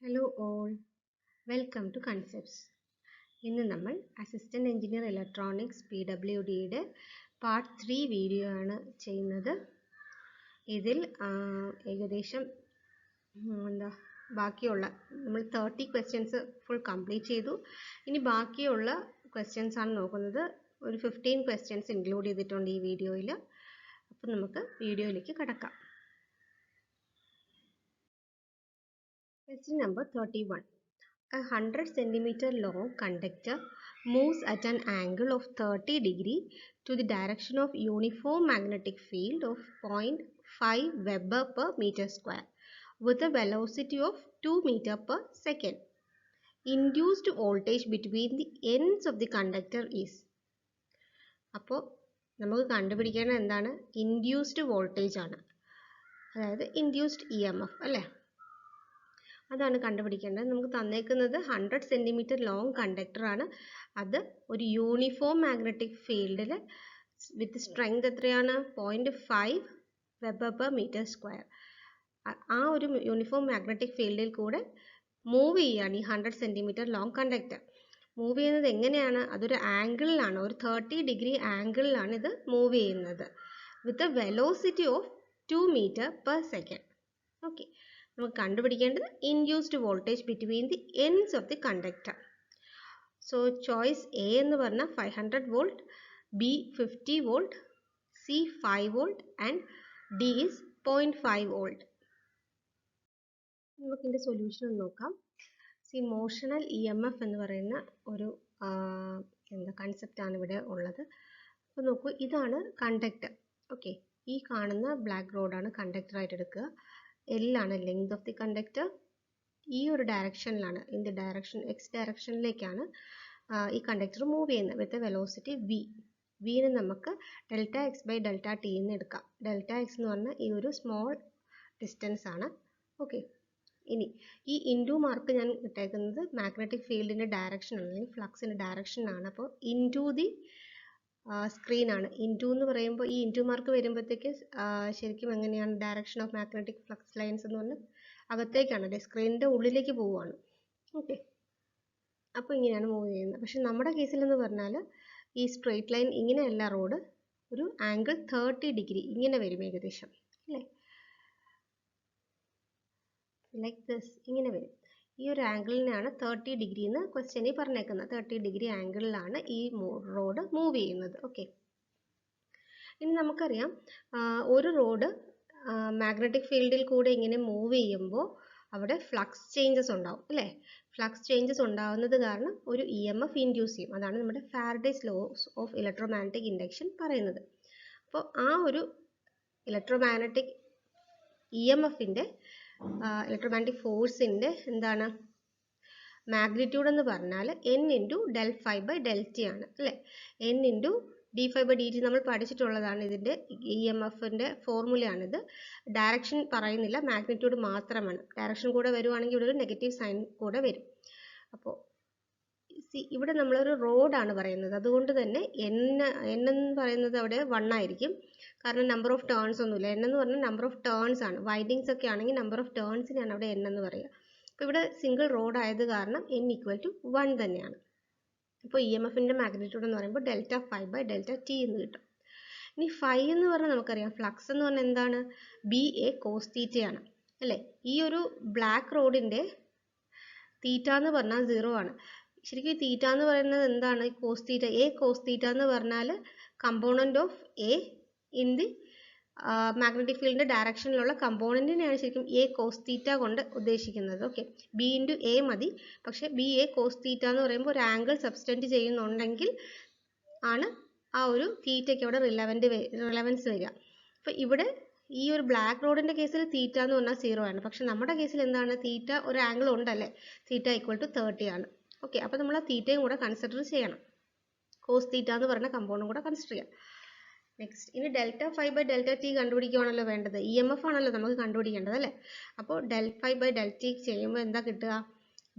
Hello all, welcome to Concepts. ഇന്ന് നമ്മൾ assistant engineer electronics PWDയുടെ പാർട്ട് 3 വീഡിയോ ആണ് ചെയ്യുന്നത്. ഇതിൽ ഏകദേശം ബാക്കിയുള്ള നമ്മൾ 30 ക്വസ്റ്റ്യൻസ് ഫുൾ കംപ്ലീറ്റ് ചെയ്തു. ഇനി ബാക്കിയുള്ള ക്വസ്റ്റ്യൻസ് ആണ് നോക്കുന്നത്. ഒരു 15 ക്വസ്റ്റ്യൻസ് ഇൻക്ലൂഡ് ചെയ്തിട്ടുണ്ട് ഈ വീഡിയോയിൽ. അപ്പോൾ നമുക്ക് വീഡിയോയിലേക്ക് കടക്കാം. Question number 31. A 100 cm long conductor moves at an angle of 30 degree to the direction of uniform magnetic field of 0.5 Weber per meter square with a velocity of 2 meter per second. Induced voltage between the ends of the conductor is. അപ്പോൾ നമുക്ക് കണ്ടുപിടിക്കേണ്ടത് എന്താണ്? Induced voltage ആണ്, അതായത് induced EMF അല്ലേ? അതാണ് കണ്ടുപിടിക്കേണ്ടത്. നമുക്ക് തന്നേക്കുന്നത് 100 സെൻറ്റിമീറ്റർ ലോങ് കണ്ടക്ടർ ആണ്. അത് ഒരു യൂണിഫോം മാഗ്നറ്റിക് ഫീൽഡിൽ വിത്ത് സ്ട്രെങ്ത് എത്രയാണ്? 0.5 വെബർ പെർ മീറ്റർ സ്ക്വയർ. ആ ഒരു യൂണിഫോം മാഗ്നറ്റിക് ഫീൽഡിൽ കൂടെ മൂവ് ചെയ്യുകയാണ് ഈ 100 സെൻറ്റിമീറ്റർ ലോങ് കണ്ടക്ടർ. മൂവ് ചെയ്യുന്നത് എങ്ങനെയാണ്? അതൊരു ആംഗിളിലാണ്, ഒരു 30 ഡിഗ്രി ആംഗിളിലാണ് ഇത് മൂവ് ചെയ്യുന്നത് with a velocity of 2 metre per second. Okay, നമുക്ക് കണ്ടുപിടിക്കേണ്ടത് induced voltage between the ends of the conductor. So choice A എന്ന് പറഞ്ഞാൽ 500 volt, B 50 volt, C 5 volt and D is 0.5 volt. നമുക്കിതിൻ്റെ സൊല്യൂഷൻ നോക്കാം. സി motional EMF എന്ന് പറയുന്ന ഒരു കൺസെപ്റ്റാണ് ഇവിടെ ഉള്ളത്. അപ്പോൾ നോക്കൂ, ഇതാണ് കണ്ടക്ടർ. ഓക്കെ, ഈ കാണുന്ന ബ്ലാക്ക് റോഡാണ് കണ്ടക്ടറായിട്ട് എടുക്കുക. L ആണ് ലെങ്ത് ഓഫ് ദി കണ്ടക്ടർ. ഈ ഒരു ഡയറക്ഷനിലാണ്, ഇൻ ദി ഡയറക്ഷൻ X ഡയറക്ഷനിലേക്കാണ് ഈ കണ്ടക്ടർ മൂവ് ചെയ്യുന്നത് വിത്ത് വെലോസിറ്റി V. വിനെ നമുക്ക് Δx/Δt എന്ന് എടുക്കാം. Δx എന്ന് പറഞ്ഞാൽ ഈ ഒരു സ്മോൾ ഡിസ്റ്റൻസ് ആണ്. ഓക്കെ, ഇനി ഈ ഇൻറ്റു മാർക്ക് ഞാൻ ഇട്ടേക്കുന്നത് മാഗ്നറ്റിക് ഫീൽഡിൻ്റെ ഡയറക്ഷൻ അല്ലെങ്കിൽ ഫ്ലക്സിൻ്റെ ഡയറക്ഷൻ ആണ്. അപ്പോൾ ഇൻറ്റു ദി സ്ക്രീൻ ആണ്. ഇൻറ്റു എന്ന് പറയുമ്പോൾ ഈ ഇൻറ്റു മാർക്ക് വരുമ്പോഴത്തേക്ക് ശരിക്കും എങ്ങനെയാണ് direction of magnetic flux lines എന്ന് പറഞ്ഞാൽ അകത്തേക്കാണ്, സ്ക്രീനിൻ്റെ ഉള്ളിലേക്ക് പോവുകയാണ്. ഓക്കെ, അപ്പോൾ ഇങ്ങനെയാണ് മൂവ് ചെയ്യുന്നത്. പക്ഷെ നമ്മുടെ കേസിൽ എന്ന് പറഞ്ഞാൽ ഈ സ്ട്രെയിറ്റ് ലൈൻ ഇങ്ങനെയല്ല, റോഡ് ഒരു ആംഗിൾ 30 ഡിഗ്രി ഇങ്ങനെ വരും ഏകദേശം, അല്ലേ? ലൈക്ക് ദിസ് ഇങ്ങനെ വരും. ഈ ഒരു ആംഗിളിനാണ് 30 ഡിഗ്രി എന്ന് ക്വസ്റ്റ്യനിൽ പറഞ്ഞേക്കുന്നത്. 30 ഡിഗ്രി ആംഗിളിലാണ് ഈ റോഡ് മൂവ് ചെയ്യുന്നത്. ഓക്കെ, ഇനി നമുക്കറിയാം ഒരു റോഡ് മാഗ്നറ്റിക് ഫീൽഡിൽ കൂടെ ഇങ്ങനെ മൂവ് ചെയ്യുമ്പോൾ അവിടെ ഫ്ലക്സ് ചേഞ്ചസ് ഉണ്ടാവും, അല്ലേ? ഫ്ലക്സ് ചേഞ്ചസ് ഉണ്ടാവുന്നത് കാരണം ഒരു EMF ഇൻഡ്യൂസ് ചെയ്യും. അതാണ് നമ്മുടെ Faraday's laws of electromagnetic induction പറയുന്നത്. അപ്പോൾ ആ ഒരു ഇലക്ട്രോമാഗ്നറ്റിക് EMFൻ്റെ ഇലക്ട്രോമാഗ്നറ്റിക് ഫോഴ്സിൻ്റെ എന്താണ് മാഗ്നിറ്റ്യൂഡ് എന്ന് പറഞ്ഞാൽ N ഇൻറ്റു del∅/Δt ആണ്, അല്ലേ? N ഇൻറ്റു d∅/dt നമ്മൾ പഠിച്ചിട്ടുള്ളതാണ്. ഇതിൻ്റെ EMFൻ്റെ ഫോർമുലയാണിത്. ഡയറക്ഷൻ പറയുന്നില്ല, മാഗ്നിറ്റ്യൂഡ് മാത്രമാണ്. ഡയറക്ഷൻ കൂടെ വരുവാണെങ്കിൽ ഇവിടെ ഒരു നെഗറ്റീവ് സൈൻ കൂടെ വരും. അപ്പോൾ ഇവിടെ നമ്മളൊരു റോഡാണ് പറയുന്നത്, അതുകൊണ്ട് തന്നെ N എന്ന് പറയുന്നത് അവിടെ 1 ആയിരിക്കും. കാരണം നമ്പർ ഓഫ് ടേൺസ് ഒന്നുമില്ല. N എന്ന് പറഞ്ഞാൽ നമ്പർ ഓഫ് ടേൺസ് ആണ്. വൈൻഡിങ്സ് ഒക്കെ ആണെങ്കിൽ നമ്പർ ഓഫ് ടേൺസിനാണ് അവിടെ N എന്ന് പറയുക. അപ്പോൾ ഇവിടെ സിംഗിൾ റോഡ് ആയത് കാരണം N = 1 തന്നെയാണ്. അപ്പോൾ EMFൻ്റെ മാഗ്നിറ്റ്യൂഡ് എന്ന് പറയുമ്പോൾ Δ∅/Δt എന്ന് കിട്ടും. ഇനി ഫൈ എന്ന് പറഞ്ഞാൽ നമുക്കറിയാം, ഫ്ലക്സ് എന്ന് പറഞ്ഞാൽ എന്താണ്? BA cos θ ആണ്, അല്ലേ? ഈ ഒരു ബ്ലാക്ക് റോഡിൻ്റെ തീറ്റ എന്ന് പറഞ്ഞാൽ 0 ആണ്. ശരിക്കും തീറ്റ എന്ന് പറയുന്നത് എന്താണ്? cos θ. A cos θ എന്ന് പറഞ്ഞാൽ component of A in the magnetic ഫീൽഡിൻ്റെ ഡയറക്ഷനിലുള്ള കമ്പോണൻറ്റിനെയാണ് ശരിക്കും A cos θ കൊണ്ട് ഉദ്ദേശിക്കുന്നത്. ഓക്കെ, B ഇൻറ്റു A മതി. പക്ഷേ BA cos θ എന്ന് പറയുമ്പോൾ ഒരു ആംഗിൾ സബ്സ്റ്റൻറ്റ് ചെയ്യുന്നുണ്ടെങ്കിൽ ആണ് ആ ഒരു തീറ്റയ്ക്ക് അവിടെ റിലവൻസ് വരിക. അപ്പോൾ ഇവിടെ ഈ ഒരു ബ്ലാക്ക് റോഡിൻ്റെ കേസിൽ തീറ്റ എന്ന് പറഞ്ഞാൽ 0 ആണ്. പക്ഷെ നമ്മുടെ കേസിൽ എന്താണ്? തീറ്റ ഒരു ആംഗിൾ ഉണ്ടല്ലേ, തീറ്റ = 30 ആണ്. ഓക്കെ, അപ്പോൾ നമ്മൾ ആ തീറ്റയും കൂടെ കൺസിഡർ ചെയ്യണം. cos θ എന്ന് പറഞ്ഞ കമ്പോണും കൂടെ കൺസിഡർ ചെയ്യാം. നെക്സ്റ്റ്, ഇനി Δ∅/Δt കണ്ടുപിടിക്കുകയാണല്ലോ വേണ്ടത്. EMF ആണല്ലോ നമുക്ക് കണ്ടുപിടിക്കേണ്ടത്, അല്ലേ? അപ്പോൾ Δ∅/Δt ചെയ്യുമ്പോൾ എന്താ കിട്ടുക?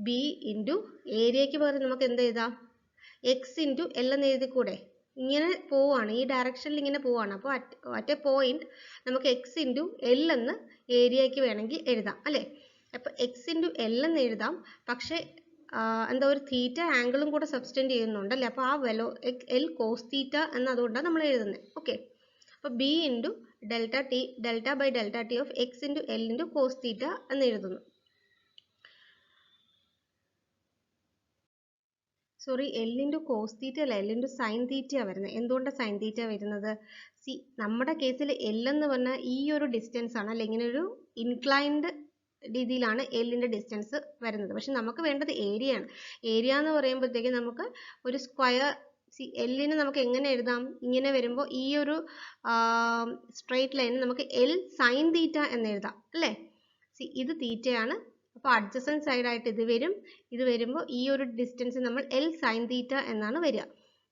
B ഇൻറ്റു ഏരിയയ്ക്ക് പകരം നമുക്ക് എന്ത് എഴുതാം? X ഇൻറ്റു L എന്ന് എഴുതി കൂടെ? ഇങ്ങനെ പോവാണ്, ഈ ഡയറക്ഷനിൽ ഇങ്ങനെ പോവാണ്. അപ്പോൾ അറ്റ് എ പോയിന്റ് നമുക്ക് X ഇൻറ്റു L എന്ന് ഏരിയയ്ക്ക് വേണമെങ്കിൽ എഴുതാം, അല്ലേ? അപ്പോൾ എക്സ് ഇൻറ്റു എൽ എന്ന് എഴുതാം, പക്ഷേ എന്താ ഒരു തീറ്റ ആംഗിളും കൂടെ സബ്സ്റ്റൻഡ് ചെയ്യുന്നുണ്ടല്ലേ, അപ്പോൾ ആ എൽ കോസ് തീറ്റ എന്നതുകൊണ്ടാണ് നമ്മൾ എഴുതുന്നത്. ഓക്കെ, അപ്പോൾ B into delta by delta T of X into L into cos theta എന്ന് എഴുതുന്നു. Sorry, L into cos theta അല്ല, എൽ ഇൻറ്റു സൈൻ തീറ്റയാണ് വരുന്നത്. എന്തുകൊണ്ടാണ് സൈൻ തീറ്റ വരുന്നത്? നമ്മുടെ കേസിൽ എൽ എന്ന് പറഞ്ഞാൽ ഈ ഒരു ഡിസ്റ്റൻസ് ആണ്, അല്ലെ ഇങ്ങനെ ഒരു ഇൻക്ലൈൻഡ് രീതിയിലാണ് എല്ലിൻ്റെ ഡിസ്റ്റൻസ് വരുന്നത്. പക്ഷെ നമുക്ക് വേണ്ടത് ഏരിയ ആണ്. ഏരിയ എന്ന് പറയുമ്പോഴത്തേക്ക് നമുക്ക് ഒരു സ്ക്വയർ എല്ലിന് നമുക്ക് എങ്ങനെ എഴുതാം? ഇങ്ങനെ വരുമ്പോൾ ഈ ഒരു സ്ട്രെയിറ്റ് ലൈൻ നമുക്ക് എൽ സൈൻ തീറ്റ എന്ന് എഴുതാം അല്ലേ. ഇത് തീറ്റയാണ്, അപ്പോൾ അഡ്ജസൻറ്റ് സൈഡായിട്ട് ഇത് വരുമ്പോൾ ഈ ഒരു ഡിസ്റ്റൻസ് നമ്മൾ എൽ സൈൻ തീറ്റ എന്നാണ് വരിക.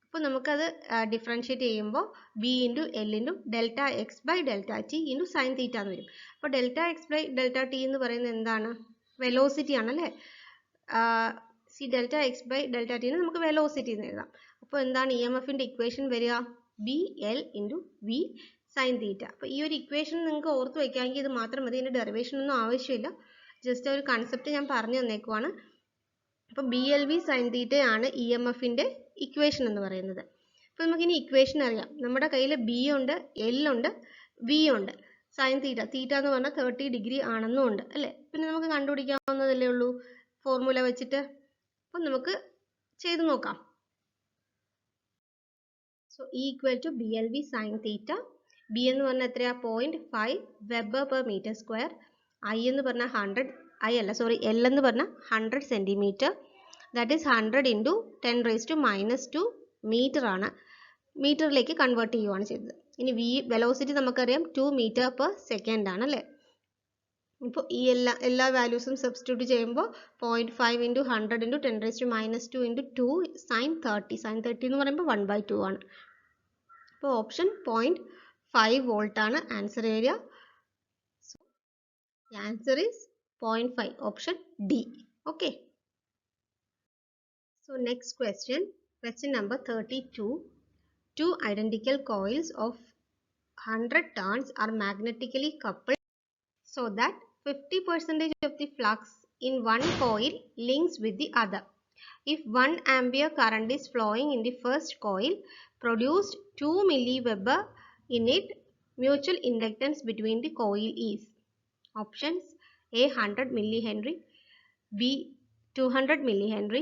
അപ്പോൾ നമുക്കത് ഡിഫറൻഷ്യേറ്റ് ചെയ്യുമ്പോൾ B into L into delta X by delta T into sine theta എന്ന് വരും. അപ്പോൾ delta X by delta T എന്ന് പറയുന്നത് എന്താണ്? വെലോസിറ്റി ആണല്ലേ. ഡെൽറ്റ എക്സ് ബൈ ഡെൽറ്റ ടിന് നമുക്ക് വെലോസിറ്റി എന്ന് എഴുതാം. അപ്പോൾ എന്താണ് ഇ എം എഫിൻ്റെ ഇക്വേഷൻ വരിക? B L into V sine theta. അപ്പോൾ ഈ ഒരു ഇക്വേഷൻ നിങ്ങൾക്ക് ഓർത്ത് വയ്ക്കാമെങ്കിൽ ഇത് മാത്രം മതി, ഇതിൻ്റെ ഡെറിവേഷൻ ഒന്നും ആവശ്യമില്ല. ജസ്റ്റ് ഒരു കൺസെപ്റ്റ് ഞാൻ പറഞ്ഞു തന്നേക്കുവാണ്. അപ്പോൾ ബി എൽ വി സൈൻ തീറ്റയാണ് ഇ എം എഫിൻ്റെ ഇക്വേഷൻ എന്ന് പറയുന്നത്. അപ്പോൾ നമുക്കിനി ഇക്വേഷൻ അറിയാം. നമ്മുടെ കയ്യിൽ ബി ഉണ്ട്, എൽ ഉണ്ട്, വി ഉണ്ട്. സൈൻ തീറ്റ എന്ന് പറഞ്ഞാൽ 30 ഡിഗ്രി ആണെന്നും ഉണ്ട് അല്ലേ. പിന്നെ നമുക്ക് കണ്ടുപിടിക്കാവുന്നതല്ലേ ഉള്ളൂ ഫോർമുല വെച്ചിട്ട്. അപ്പോൾ നമുക്ക് ചെയ്ത് നോക്കാം. So E equal to B L V sine theta. B എന്ന് പറഞ്ഞാൽ എത്രയാ? 0.5 weber per metre square. I എന്ന് പറഞ്ഞാൽ 100, എൽ എന്ന് പറഞ്ഞാൽ 100 centimetre. That is 100 into 10⁻⁻² metre ആണ്. മീറ്ററിലേക്ക് കൺവേർട്ട് ചെയ്യുകയാണ് ചെയ്തത്. ഇനി വെലോസിറ്റി നമുക്കറിയാം 2 മീറ്റർ പെർ സെക്കൻഡ് ആണ് അല്ലേ. ഇപ്പോൾ ഈ എല്ലാ വാല്യൂസും സബ്സ്റ്റിറ്റ്യൂട്ട് ചെയ്യുമ്പോൾ 0.5 into 100 into 10⁻² into 2 sine 30. Sine 30 എന്ന് പറയുമ്പോൾ 1/2 ആണ്. അപ്പോൾ ഓപ്ഷൻ 0.5 വോൾട്ട് ആണ് answer area. The answer is 0.5, option D. Okay. So next question number 32. Two identical coils of 100 turns are magnetically coupled so that 50% of the flux in one coil links with the other. If 1 ampere current is flowing in the first coil, produced 2 milliweber in it, mutual inductance between the coil is. Options: A 100 millihenry, B 200 millihenry,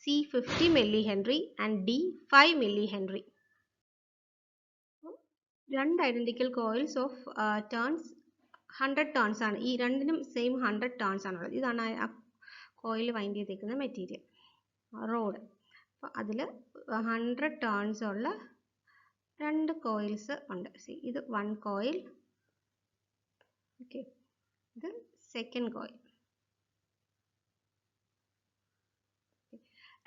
C 50 millihenry and D 5 millihenry. രണ്ട് identical coils of turns 100 turns ആണ്. ഈ രണ്ടിനും same 100 turns ആണുള്ളത്. ഇതാണ് ആ coil wind ചെയ്തേക്കുന്ന material road. അപ്പോൾ അതിൽ 100 ടേൺസ് ഉള്ള രണ്ട് കോയിൽസ് ഉണ്ട്. ഇത് 1 കോയിൽ, ഓക്കെ, ഇത് സെക്കൻഡ് കോയിൽ.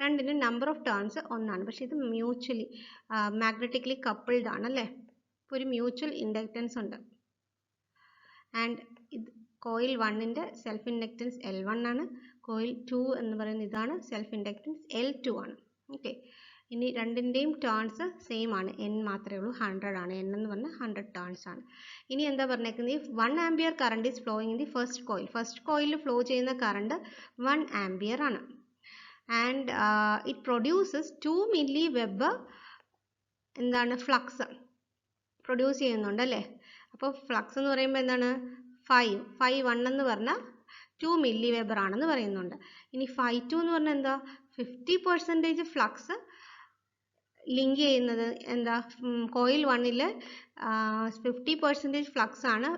രണ്ടിനും നമ്പർ ഓഫ് ടേൺസ് ഒന്നാണ്, പക്ഷേ ഇത് മ്യൂച്വലി മാഗ്നറ്റിക്കലി കപ്പിൾഡ് ആണ് അല്ലേ. ഇപ്പോൾ ഒരു മ്യൂച്വൽ ഇൻഡക്റ്റൻസ് ഉണ്ട്. ആൻഡ് ഇത് കോയിൽ 1ൻ്റെ സെൽഫ് ഇൻഡക്റ്റൻസ് L1 ആണ്. കോയിൽ 2 എന്ന് പറയുന്നത് ഇതാണ്, സെൽഫ് ഇൻഡക്റ്റൻസ് L2 ആണ്. ഓക്കെ, ഇനി രണ്ടിൻ്റെയും ടേൺസ് സെയിം ആണ്, N മാത്രമേ ഉള്ളൂ, 100 ആണ്. N എന്ന് പറഞ്ഞാൽ 100 ടേൺസ് ആണ്. ഇനി എന്താ പറഞ്ഞേക്കുന്നത്? 1 ampere current is flowing in the first coil. First കോയിലിൽ ഫ്ലോ ചെയ്യുന്ന കറണ്ട് 1 ആംപിയർ ആണ്. ആൻഡ് ഇറ്റ് പ്രൊഡ്യൂസസ് 2 milliweber എന്താണ് ഫ്ലക്സ് പ്രൊഡ്യൂസ് ചെയ്യുന്നുണ്ട് അല്ലേ. അപ്പോൾ ഫ്ലക്സ് എന്ന് പറയുമ്പോൾ എന്താണ്? 1 എന്ന് പറഞ്ഞാൽ 2 milliweber ആണെന്ന് പറയുന്നുണ്ട്. ഇനി 2 എന്ന് പറഞ്ഞാൽ എന്താ? 50% ഫ്ലക്സ് ലിങ്ക് ചെയ്യുന്നത് എന്താ? കോയിൽ 1ൽ 50% ഫ്ലക്സ് ആണ്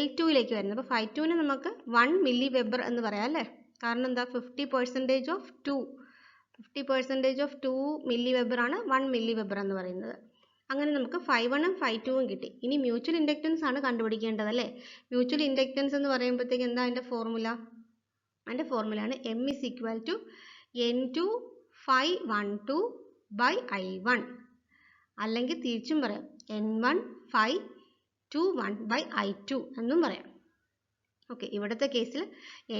L2ലേക്ക് വരുന്നത്. അപ്പോൾ 2ന് നമുക്ക് 1 milliweber എന്ന് പറയാം അല്ലേ. കാരണം എന്താ? 50% ഓഫ് 2 milliweber ആണ് 1 milliweber എന്ന് പറയുന്നത്. അങ്ങനെ നമുക്ക് 1ഉം 2ഉം കിട്ടി. ഇനി മ്യൂച്വൽ ഇൻഡക്റ്റൻസ് ആണ് കണ്ടുപിടിക്കേണ്ടത് അല്ലേ. മ്യൂച്വൽ ഇൻഡക്റ്റൻസ് എന്ന് പറയുമ്പോഴത്തേക്ക് എന്താ അതിൻ്റെ ഫോർമുല? അതിൻ്റെ ഫോർമുലയാണ് M is equal to N2 Φ12 by I1, അല്ലെങ്കിൽ തിരിച്ചും പറയാം N1 Φ21 by I2 എന്നും പറയാം. ഓക്കെ, ഇവിടുത്തെ കേസിൽ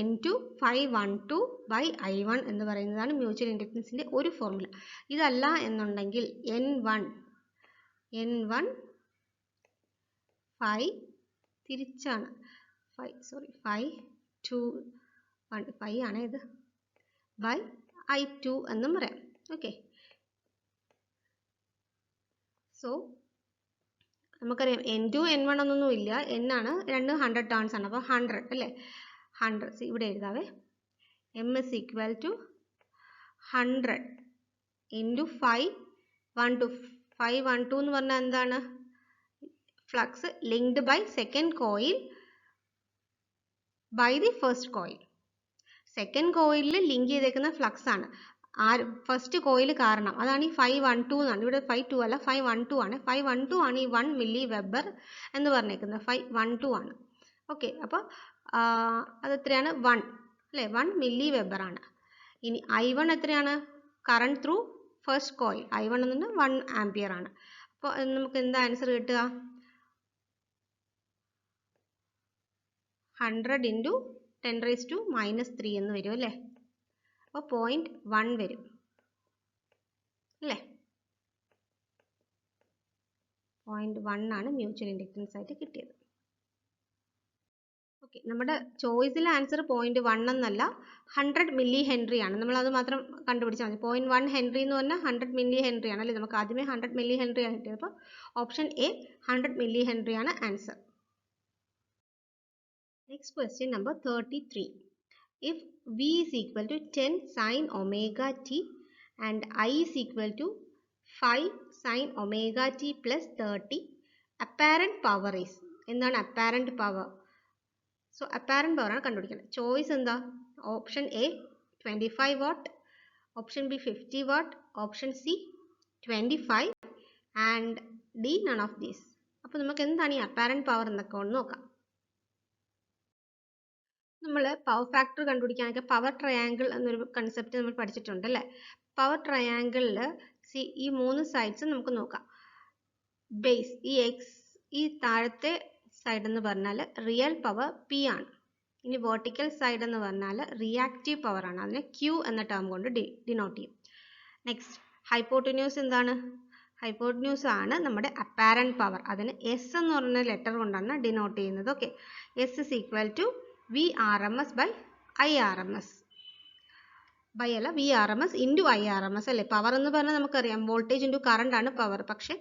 N2 Φ12 by I1 എന്ന് പറയുന്നതാണ് മ്യൂച്വൽ ഇൻഡക്റ്റൻസിൻ്റെ ഒരു ഫോർമുല. ഇതല്ല എന്നുണ്ടെങ്കിൽ N1 Φ തിരിച്ചാണ്, Φ 2 പൈ ആണ് ഇത് ബൈ I2 എന്നും പറയാം. ഓക്കെ, സോ നമുക്കറിയാം N2 N1 ഒന്നും ഇല്ല, N ആണ്, രണ്ട് 100 ടേൺസ് ആണ്. അപ്പോൾ 100 അല്ലേ, 100 ഇവിടെ എഴുതാവേ. M is equal to 100 into 512. 512 എന്ന് പറഞ്ഞാൽ എന്താണ്? Flux linked by second coil by the first coil. Second കോയിലിൽ ലിങ്ക് ചെയ്തേക്കുന്ന ഫ്ലക്സ് ആണ് ഫസ്റ്റ് കോയിൽ കാരണം. അതാണ് ഈ 512 എന്നാണ്. ഇവിടെ 52 അല്ല, 512 ആണ്. 512 ആണ് ഈ 1 മില്ലി വെബർ എന്ന് പറഞ്ഞേക്കുന്നത്. 512 ആണ്. ഓക്കെ, അപ്പോൾ അത് എത്രയാണ്? 1 അല്ലേ, 1 മില്ലി വെബർ ആണ്. ഇനി I1 എത്രയാണ്? Current through first coil. I1 എന്ന് പറഞ്ഞാൽ 1 ആംപിയർ ആണ്. അപ്പോൾ നമുക്ക് എന്താ ആൻസർ കിട്ടുക? 100 ഇൻറ്റു 10⁻³ എന്ന് വരും അല്ലേ. അപ്പോൾ 0.1 വരും അല്ലേ. 0.1 ആണ് മ്യൂച്വൽ ഇൻഡക്റ്റൻസ് ആയിട്ട് കിട്ടിയത്. ഓക്കെ, നമ്മുടെ ചോയ്സിലെ ആൻസർ 0.1 എന്നല്ല, 100 മില്ലി ഹെൻറി ആണ്. നമ്മൾ അത് മാത്രം കണ്ടുപിടിച്ചാൽ മതി. 0.1 ഹെൻറി എന്ന് പറഞ്ഞാൽ 100 മില്ലി ഹെൻറി ആണ് അല്ലേ. നമുക്ക് ആദ്യമേ 100 മില്ലി ഹെൻറി ആണ് കിട്ടിയത്. അപ്പോൾ ഓപ്ഷൻ എ 100 മില്ലി ഹെൻറി ആണ് answer. Next question number 33. If V is equal to 10 sin omega t and I is equal to 5 sin omega t plus 30, apparent power is, എന്താണ് apparent power? So apparent power ആണ് കണ്ടുപിടിക്കുന്നത്. Choice എന്താ? Option A 25 what, option B 50 what, option C 25 and D none of these. അപ്പോൾ നമുക്ക് എന്താണ് ഈ apparent power എന്നൊക്കെ ഒന്ന് നോക്കാം. നമ്മൾ പവർ ഫാക്ടർ കണ്ടുപിടിക്കാനൊക്കെ പവർ ട്രയാങ്കിൾ എന്നൊരു കൺസെപ്റ്റ് നമ്മൾ പഠിച്ചിട്ടുണ്ട് അല്ലേ. പവർ ട്രയാങ്കിളിൽ ഈ 3 സൈഡ്സ് നമുക്ക് നോക്കാം. ബേസ് ഈ താഴത്തെ സൈഡ് എന്ന് പറഞ്ഞാൽ റിയൽ പവർ P ആണ്. ഇനി വെർട്ടിക്കൽ സൈഡ് എന്ന് പറഞ്ഞാൽ റിയാക്റ്റീവ് പവർ ആണ്. അതിനെ Q എന്ന ടേം കൊണ്ട് ഡിനോട്ട് ചെയ്യും. നെക്സ്റ്റ് ഹൈപ്പോട്ടന്യൂസ് എന്താണ്? ഹൈപ്പോട്ടന്യൂസ് ആണ് നമ്മുടെ അപ്പാരന്റ് പവർ. അതിന് S എന്ന് പറഞ്ഞ ലെറ്റർ കൊണ്ടാണ് ഡിനോട്ട് ചെയ്യുന്നത്. Okay, S is equal to VRMS by IRMS. By അല്ല, VRMS ഇൻറ്റു IRMS അല്ലേ. പവർ എന്ന് പറഞ്ഞാൽ നമുക്കറിയാം വോൾട്ടേജ് ഇൻറ്റു കറണ്ട് ആണ് പവർ. പക്ഷേ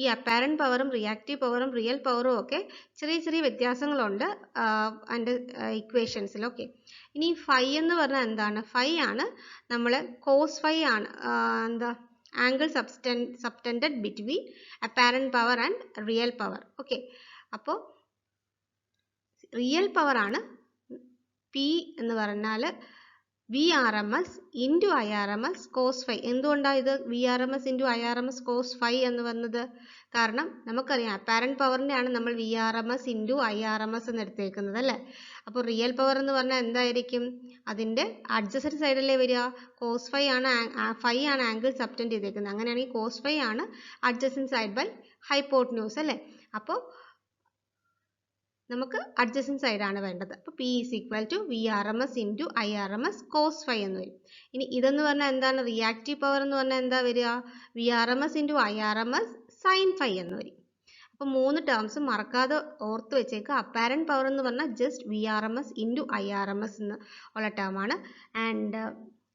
ഈ അപ്പാരന്റ് പവറും റിയാക്റ്റീവ് പവറും റിയൽ പവറും ഒക്കെ ചെറിയ ചെറിയ വ്യത്യാസങ്ങളുണ്ട് അതിൻ്റെ ഇക്വേഷൻസിൽ. ഓക്കെ, ഇനി ഫൈ എന്ന് പറഞ്ഞാൽ എന്താണ്? ഫൈ ആണ് നമ്മൾ കോസ് ഫൈ ആണ് എന്താ angle subtended between apparent power and real power. Okay, അപ്പോൾ റിയൽ പവർ ആണ് P എന്ന് പറഞ്ഞാൽ VRMS into IRMS cos phi. എന്തുകൊണ്ടാണ് ഇത് VRMS into IRMS cos phi എന്ന് വന്നത്? കാരണം നമുക്കറിയാം അപ്പാരന്റ് പവറിനെയാണ് നമ്മൾ VRMS ഇൻറ്റു IRMS എന്ന് എടുത്തേക്കുന്നത് അല്ലേ. അപ്പോൾ റിയൽ പവർ എന്ന് പറഞ്ഞാൽ എന്തായിരിക്കും? അതിൻ്റെ അഡ്ജസൻറ്റ് സൈഡല്ലേ വരിക. കോസ് ഫൈ ആണ് ആംഗിൾ സബ്റ്റൻഡ് ചെയ്തേക്കുന്നത്. അങ്ങനെയാണെങ്കിൽ കോസ് ഫൈ ആണ് അഡ്ജസൻറ്റ് സൈഡ് ബൈ ഹൈപ്പോട്ടന്യൂസ് അല്ലേ. അപ്പോൾ നമുക്ക് അഡ്ജസൻറ്റ് സൈഡ് ആണ് വേണ്ടത്. അപ്പോൾ P is equal to VRMS into IRMS cos phi എന്ന് വരും. ഇനി ഇതെന്ന് പറഞ്ഞാൽ എന്താണ്? റിയാക്റ്റീവ് പവർ എന്ന് പറഞ്ഞാൽ എന്താ വരിക? VRMS into IRMS sine phi എന്ന് വരും. അപ്പോൾ 3 ടേംസ് മറക്കാതെ ഓർത്ത് വെച്ചേക്കുക. അപ്പാരന്റ് പവർ എന്ന് പറഞ്ഞാൽ ജസ്റ്റ് VRMS ഇൻറ്റു IRMS എന്ന് ഉള്ള ടേമാണ്. ആൻഡ്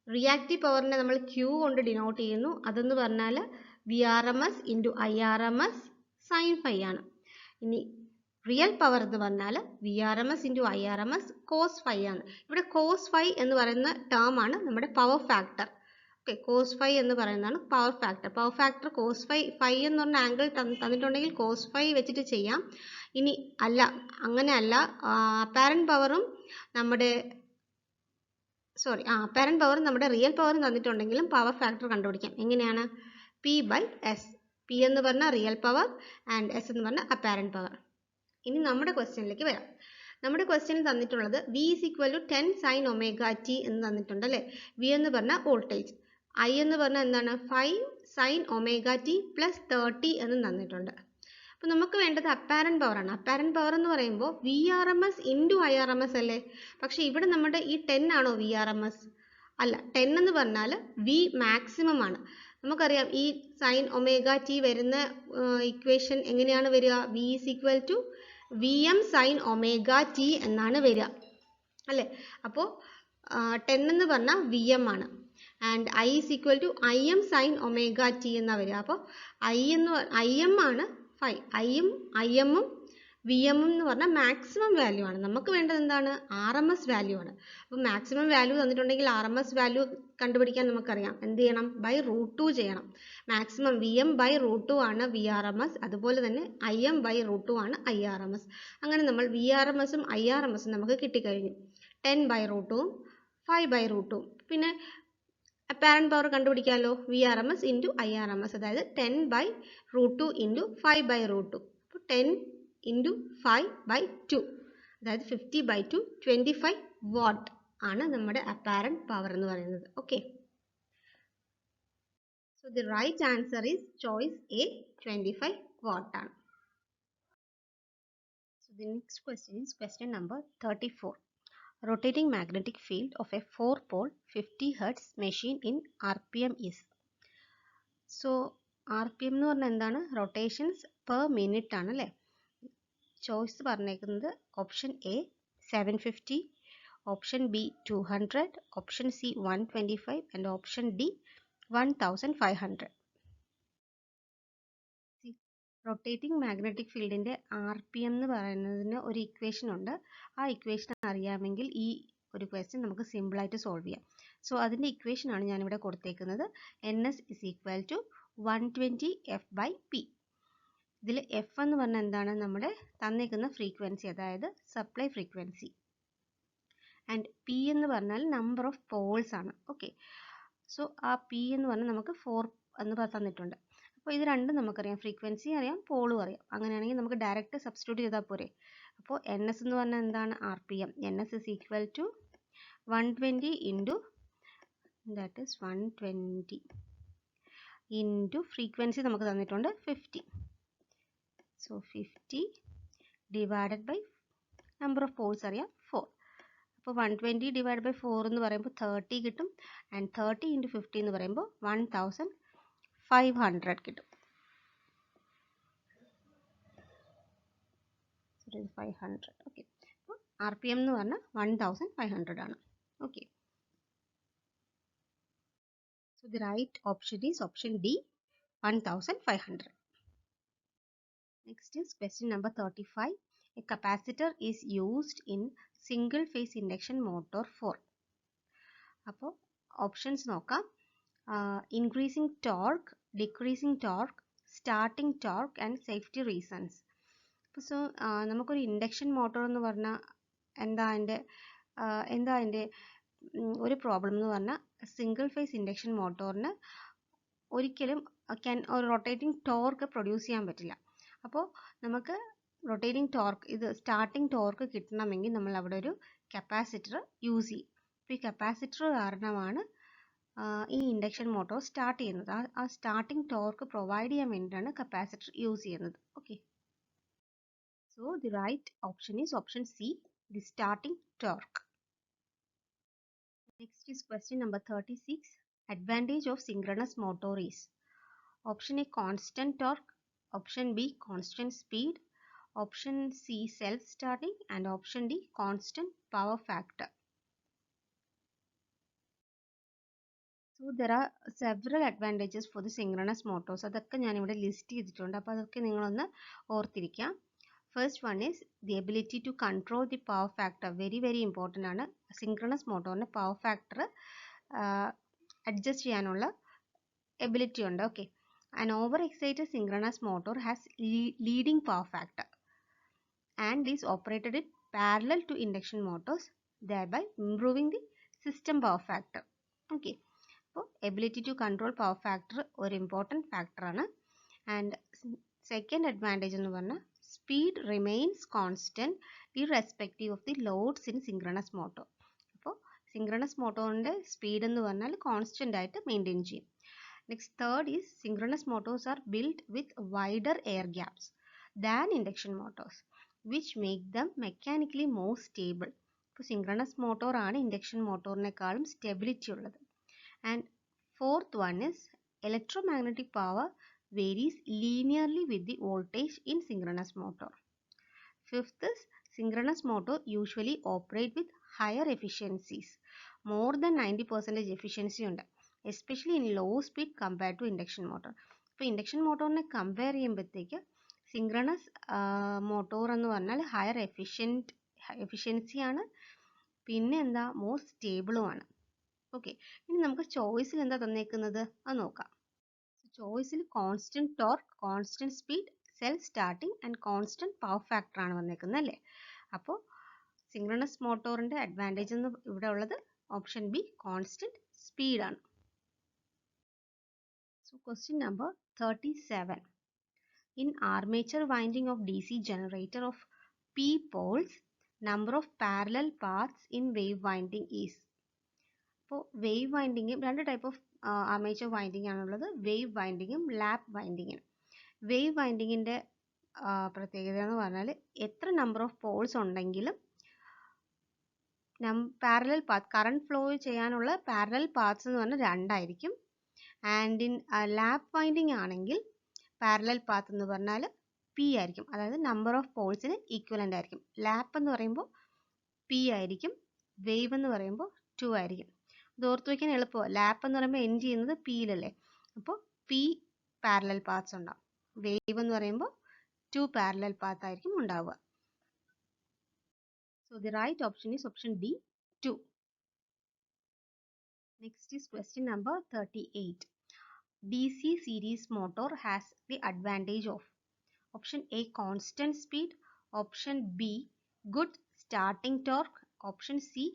റിയാക്റ്റീവ് പവറിനെ നമ്മൾ Q കൊണ്ട് ഡിനോട്ട് ചെയ്യുന്നു. അതെന്ന് പറഞ്ഞാൽ VRMS into IRMS sine phi ആണ്. ഇനി റിയൽ പവർ എന്ന് പറഞ്ഞാൽ VRMS into IRMS cos phi ആണ്. ഇവിടെ കോസ് ഫൈ എന്ന് പറയുന്ന ടേം ആണ് നമ്മുടെ power factor. Okay, cos phi എന്ന് പറയുന്നതാണ് power factor. Power factor cos phi എന്ന് പറഞ്ഞ ആംഗിൾ തന്നിട്ടുണ്ടെങ്കിൽ കോസ് ഫൈ വെച്ചിട്ട് ചെയ്യാം. ഇനി അല്ല, അങ്ങനെയല്ല, അപ്പാരന്റ് പവറും നമ്മുടെ റിയൽ പവറും തന്നിട്ടുണ്ടെങ്കിലും പവർ ഫാക്ടർ കണ്ടുപിടിക്കാം. എങ്ങനെയാണ്? P/S. P എന്ന് പറഞ്ഞാൽ റിയൽ പവർ ആൻഡ് S എന്ന് പറഞ്ഞാൽ അപ്പാരന്റ് പവർ. ഇനി നമ്മുടെ ക്വസ്റ്റ്യനിലേക്ക് വരാം. നമ്മുടെ ക്വസ്റ്റ്യൻ തന്നിട്ടുള്ളത് V is equal to 10 sin omega t എന്ന് തന്നിട്ടുണ്ട് അല്ലേ. V എന്ന് പറഞ്ഞാൽ വോൾട്ടേജ്, I എന്ന് പറഞ്ഞാൽ എന്താണ്? 5 sin omega t plus 30 എന്ന് തന്നിട്ടുണ്ട്. അപ്പോൾ നമുക്ക് വേണ്ടത് അപ്പാരന്റ് പവർ ആണ്. അപ്പാരന്റ് പവർ എന്ന് പറയുമ്പോൾ VRMS ഇൻറ്റു IRMS അല്ലേ. പക്ഷേ ഇവിടെ നമ്മുടെ ഈ 10 ആണോ VRMS? അല്ല, 10 എന്ന് പറഞ്ഞാൽ V മാക്സിമം ആണ്. നമുക്കറിയാം ഈ സൈൻ ഒമേഗ ടി വരുന്ന ഇക്വേഷൻ എങ്ങനെയാണ് വരിക? V is equal to VM sin omega t എന്നാണ് വരിക. അല്ലേ? അപ്പോൾ 10 എന്ന് പറഞ്ഞാൽ വി എം ആണ്. And I is equal to I M sine omega T എന്നാ വരിക. അപ്പോൾ ഐ എം ആണ് 5. ഐ എമ്മും വി എമ്മും എന്ന് പറഞ്ഞാൽ മാക്സിമം വാല്യൂ ആണ്. നമുക്ക് വേണ്ടത് എന്താണ്? ആർ എം എസ് വാല്യൂ ആണ്. അപ്പോൾ മാക്സിമം വാല്യൂ തന്നിട്ടുണ്ടെങ്കിൽ ആർ എം എസ് വാല്യൂ കണ്ടുപിടിക്കാൻ നമുക്കറിയാം. എന്ത് ചെയ്യണം? ബൈ √2 ചെയ്യണം. മാക്സിമം വി എം ബൈ √2 ആണ് വി ആർ എം എസ്. അതുപോലെ തന്നെ ഐ എം ബൈ √2 ആണ് ഐ ആർ എം എസ്. അങ്ങനെ നമ്മൾ വി ആർ എം എസും ഐ ആർ എം എസും നമുക്ക് കിട്ടിക്കഴിഞ്ഞു. 10 ബൈ √2 5 ബൈ √2. പിന്നെ അപ്പാരന്റ് പവർ കണ്ടുപിടിക്കാമല്ലോ. V R M S into I R M S, അതായത് 10 ബൈ √2 ഇൻറ്റു 5 ബൈ √2. അപ്പോൾ 10 ഇൻറ്റു 5 ബൈ 2, അതായത് 50 ബൈ 2 25 വാട്ട് ആണ് നമ്മുടെ അപ്പാരന്റ് പവർ എന്ന് പറയുന്നത്. Okay, so the right answer is choice A, 25 watt ആണ്. So the next question is question number 34. Rotating magnetic field of a 4-pole 50 Hz machine in RPM is. So RPM എന്ന് പറഞ്ഞാൽ എന്താണ്? Rotations per minute ആണ് അല്ലേ? Choice പറഞ്ഞേക്കുന്നത് option A 750, option B 200, option C 125 and option D 1500. Rotating magnetic ഫീൽഡിൻ്റെ R P M എന്ന് പറയുന്നതിന് ഒരു ഇക്വേഷൻ ഉണ്ട്. ആ ഇക്വേഷൻ അറിയാമെങ്കിൽ ഈ ഒരു ക്വസ്റ്റ്യൻ നമുക്ക് സിമ്പിളായിട്ട് സോൾവ് ചെയ്യാം. സോ അതിൻ്റെ ഇക്വേഷനാണ് ഞാനിവിടെ കൊടുത്തേക്കുന്നത്. N S is equal to 120 F by P. ഇതിൽ എഫ് എന്ന് പറഞ്ഞാൽ എന്താണ്? നമ്മുടെ തന്നേക്കുന്ന ഫ്രീക്വൻസി, അതായത് സപ്ലൈ ഫ്രീക്വൻസി. ആൻഡ് പി എന്ന് പറഞ്ഞാൽ നമ്പർ ഓഫ് പോൾസ് ആണ്. ഓക്കെ, സോ ആ പി എന്ന് പറഞ്ഞാൽ നമുക്ക് 4 എന്ന് തന്നിട്ടുണ്ട്. അപ്പോൾ ഇത് രണ്ടും നമുക്കറിയാം, ഫ്രീക്വൻസി അറിയാം, പോളും അറിയാം. അങ്ങനെയാണെങ്കിൽ നമുക്ക് ഡയറക്റ്റ് സബ്സ്റ്റിറ്റ്യൂട്ട് ചെയ്താൽ പോരെ. അപ്പോൾ എൻ എസ് എന്ന് പറഞ്ഞാൽ എന്താണ്? R P M. N S is equal to 120 into that is 120 into frequency നമുക്ക് തന്നിട്ടുണ്ട് 50. So 50 divided by number of poles അറിയാം 4. അപ്പോൾ 120 ഡിവൈഡ് ബൈ 4 എന്ന് പറയുമ്പോൾ 30 കിട്ടും. ആൻഡ് 30 ഇൻറ്റു 50 എന്ന് പറയുമ്പോൾ 1500 കിട്ടും. 500. ഓക്കെ, അപ്പോൾ ആർ പി എം എന്ന് പറഞ്ഞാൽ 1500 ആണ്. Okay, so the right option is option D, 1500. Next is question number 35. A capacitor is used in single phase induction motor for. അപ്പോൾ ഓപ്ഷൻസ് നോക്കാം. Increasing torque, decreasing torque, starting torque and safety reasons. So നമുക്കൊരു induction motor എന്ന് പറഞ്ഞാൽ എന്താ അതിൻ്റെ ഒരു problem എന്ന് പറഞ്ഞാൽ സിംഗിൾ ഫേസ് ഇൻഡക്ഷൻ മോട്ടോറിന് ഒരിക്കലും ഒരു റൊട്ടേറ്റിംഗ് ടോർക്ക് പ്രൊഡ്യൂസ് ചെയ്യാൻ പറ്റില്ല. അപ്പോൾ നമുക്ക് റൊട്ടേറ്റിംഗ് ടോർക്ക്, ഇത് സ്റ്റാർട്ടിംഗ് ടോർക്ക് കിട്ടണമെങ്കിൽ നമ്മൾ അവിടെ ഒരു കപ്പാസിറ്റർ യൂസ് ചെയ്യും. അപ്പോൾ ഈ കപ്പാസിറ്റർ കാരണമാണ് ഈ ഇൻഡക്ഷൻ മോട്ടോർ സ്റ്റാർട്ട് ചെയ്യുന്നത്. ആ സ്റ്റാർട്ടിംഗ് ടോർക്ക് പ്രൊവൈഡ് ചെയ്യാൻ വേണ്ടിയിട്ടാണ് കപ്പാസിറ്റർ യൂസ് ചെയ്യുന്നത്. Okay, so the right option is option C, the starting torque. Next is question number 36. Advantage of synchronous motor is. Option A constant torque, option B constant speed, option C self-starting and option D constant power factor. So there are several advantages for the synchronous motors. അതൊക്കെ ഞാനിവിടെ list ചെയ്തിട്ടുണ്ട്. അപ്പോൾ അതൊക്കെ നിങ്ങളൊന്ന് ഓർത്തിരിക്കാം. First one is the ability to control the power factor. Very important ആണ്. Synchronous മോട്ടോറിന് power factor adjust ചെയ്യാനുള്ള എബിലിറ്റി ഉണ്ട്. Okay, an overexcited synchronous motor has leading power factor and is operated in parallel to induction motors, thereby improving the system power factor. Okay, അപ്പോൾ ability to control power factor ഒരു important ഫാക്ടറാണ്. And second advantage എന്ന് പറഞ്ഞാൽ speed remains constant irrespective of the loads in synchronous motor. അപ്പോൾ synchronous മോട്ടോറിൻ്റെ speed എന്ന് പറഞ്ഞാൽ constant ആയിട്ട് മെയിൻറ്റെയിൻ ചെയ്യും. Next, third is synchronous motors are built with wider air gaps than induction motors, which make them mechanically more stable. ഇപ്പോൾ synchronous motor ആണ് induction മോട്ടോറിനേക്കാളും stability ഉള്ളത്. And fourth one is electromagnetic power varies linearly with the voltage in synchronous motor. Fifth is synchronous motor usually operate with higher efficiencies. More than 90% efficiency ഉണ്ട്, especially in low speed compared to induction motor. ഇപ്പോൾ induction മോട്ടോറിനെ compare ചെയ്യുമ്പോഴത്തേക്ക് synchronous motor എന്ന് പറഞ്ഞാൽ higher എഫിഷ്യൻസിയാണ്, പിന്നെ എന്താ more സ്റ്റേബിളുമാണ്. Okay, ഇനി നമുക്ക് ചോയ്സിൽ എന്താ തന്നേക്കുന്നത് അത് നോക്കാം. ചോയ്സിൽ constant torque, constant speed, self starting and constant power factor ആണ് വന്നേക്കുന്നത് അല്ലേ. അപ്പോൾ സിങ്ക്രണസ് മോട്ടോറിന്റെ അഡ്വാൻറ്റേജ് എന്ന് ഇവിടെ ഉള്ളത് ഓപ്ഷൻ ബി കോൺസ്റ്റന്റ് സ്പീഡ് ആണ്. So question number 37. In armature winding of DC generator of P poles, number of parallel paths in wave winding is. അപ്പോൾ വേവ് വൈൻഡിങ് രണ്ട് ടൈപ്പ് ഓഫ് ആർമേച്ചർ വൈൻഡിങ് ആണുള്ളത്, wave വൈൻഡിങ്ങും lap വൈൻഡിങ്ങും. Wave വൈൻഡിങ്ങിൻ്റെ പ്രത്യേകത എന്ന് പറഞ്ഞാൽ എത്ര number of Paul's ഉണ്ടെങ്കിലും parallel path, current flow ചെയ്യാനുള്ള parallel paths എന്ന് പറഞ്ഞാൽ രണ്ടായിരിക്കും. ആൻഡ് ഇൻ ലാപ്പ് വൈൻഡിങ് ആണെങ്കിൽ പാരലൽ പാത്ത് എന്ന് പറഞ്ഞാൽ പി ആയിരിക്കും, അതായത് നമ്പർ ഓഫ് പോൾസിന് ഈക്വലൻ്റ് ആയിരിക്കും. ലാപ്പ് എന്ന് പറയുമ്പോൾ പി ആയിരിക്കും, വേവ് എന്ന് പറയുമ്പോൾ 2 ആയിരിക്കും. ഇത് ഓർത്ത് വയ്ക്കാൻ എളുപ്പമാണ്. ലാപ്പ് എന്ന് പറയുമ്പോൾ എൻഡ് ചെയ്യുന്നത് പിയിലല്ലേ, അപ്പോൾ പി പാരലൽ പാത്ത്സ് ഉണ്ടാവും. വേവ് എന്ന് പറയുമ്പോൾ 2 പാരലൽ പാത്ത് ആയിരിക്കും ഉണ്ടാവുക. So the right option is option D, 2. Next is question number 38. DC series motor has the advantage of option A constant speed, option B good starting torque, option C